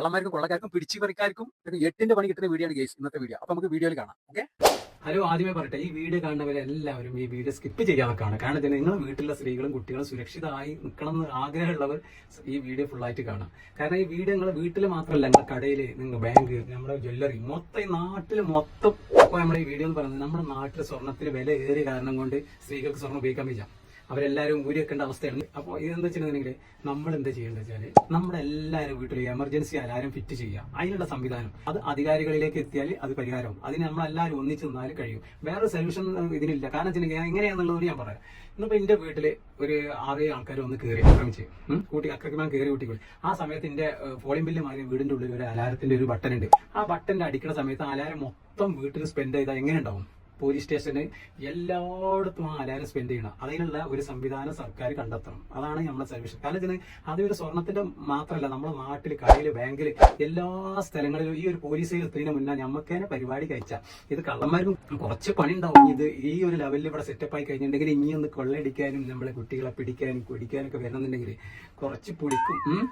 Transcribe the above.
കള്ളന്മാർക്കും കൊള്ളക്കാർക്കും പിടിച്ചു പറിക്കാർക്കും ഒരു 8ന്റെ പണി കിട്ടുന്ന വീഡിയോ ആണ് ഗൈസ് ഇന്നത്തെ വീഡിയോ. അപ്പൊ നമുക്ക് വീഡിയോയിൽ കാണാം. ഓക്കെ, ഹലോ, ആദ്യമേ പറയട്ടെ, ഈ വീഡിയോ കാണുന്നവരെല്ലാവരും ഈ വീഡിയോ സ്കിപ്പ് ചെയ്യാതെ കാണുക. കാരണം നിങ്ങളുടെ വീട്ടിലെ സ്ത്രീകളും കുട്ടികളും സുരക്ഷിതമായി നിൽക്കണം എന്ന് ആഗ്രഹമുള്ളവർ ഈ വീഡിയോ ഫുള്ളായിട്ട് കാണാം. കാരണം ഈ വീഡിയോ നിങ്ങളുടെ വീട്ടിൽ മാത്രമല്ല, നിങ്ങളുടെ കടയിൽ, നിങ്ങൾ ബാങ്ക്, നമ്മുടെ ജ്വല്ലറി, മൊത്തം ഈ നാട്ടിൽ മൊത്തം. ഇപ്പോൾ നമ്മുടെ ഈ വീഡിയോ എന്ന് പറയുന്നത് നമ്മുടെ നാട്ടിലെ സ്വർണ്ണത്തിന് വില ഏറിയ കാരണം കൊണ്ട് സ്ത്രീകൾക്ക് സ്വർണ്ണം ഉപയോഗിക്കാൻ വയ്യ. അവരെല്ലാവരും ഊരി വെക്കേണ്ട അവസ്ഥയാണ്. അപ്പോൾ ഇതെന്താ വെച്ചിട്ടുണ്ടെങ്കിൽ നമ്മൾ എന്താ ചെയ്യേണ്ടത് വെച്ചാൽ, നമ്മുടെ എല്ലാവരും വീട്ടിൽ എമർജൻസി അലാരം ഫിറ്റ് ചെയ്യുക. അതിനുള്ള സംവിധാനം അത് അധികാരികളിലേക്ക് എത്തിയാൽ അത് പരിഹാരവും. അതിന് നമ്മളെല്ലാവരും ഒന്നിച്ച് നിന്നാലും കഴിയും. വേറെ സൊല്യൂഷൻ ഇതിനില്ല. കാരണം വെച്ചിട്ടുണ്ടെങ്കിൽ എങ്ങനെയാണെന്നുള്ളത് ഞാൻ പറയാം. ഇന്നിപ്പോൾ എൻ്റെ വീട്ടിൽ ഒരു 6 ആൾക്കാർ ഒന്ന് കയറി ആക്രമിച്ച് ആക്രമിക്കാൻ കയറി കുട്ടികൾ. ആ സമയത്ത് എൻ്റെ ഫോളിംഗ് ബില്ല് മാറി വീടിൻ്റെ ഉള്ളിൽ ഒരു അലാരത്തിൻ്റെ ഒരു ബട്ടൺ ഉണ്ട്. ആ ബട്ടൻ്റെ അടിക്കുന്ന സമയത്ത് അലാരം മൊത്തം വീട്ടിൽ സ്പെൻഡ് ചെയ്താൽ എങ്ങനെ ഉണ്ടാവും? പോലീസ് സ്റ്റേഷന് എല്ലായിടത്തും ആ അലാരം സ്പെൻഡ് ചെയ്യണം. അതിനുള്ള ഒരു സംവിധാനം സർക്കാർ കണ്ടെത്തണം. അതാണ് നമ്മുടെ സർവീസ്. കാരണം വെച്ചാൽ അതൊരു സ്വർണത്തിന്റെ മാത്രമല്ല, നമ്മുടെ നാട്ടിൽ, കടയിൽ, ബാങ്കിൽ, എല്ലാ സ്ഥലങ്ങളിലും ഈ ഒരു പോലീസ് എത്തുന്നതിന് മുന്നേ നമുക്ക് തന്നെ പരിപാടി കഴിച്ചാൽ ഇത് കള്ളന്മാർക്കും കുറച്ച് പണി ഉണ്ടാവും. ഇത് ഈ ഒരു ലെവലിൽ ഇവിടെ സെറ്റപ്പ് ആയി കഴിഞ്ഞിട്ടുണ്ടെങ്കിൽ ഇനിയൊന്ന് കൊള്ളയടിക്കാനും നമ്മളെ കുട്ടികളെ പിടിക്കാനും കുടിക്കാനൊക്കെ വരണമെന്നുണ്ടെങ്കിൽ കുറച്ച് പിടിക്കും.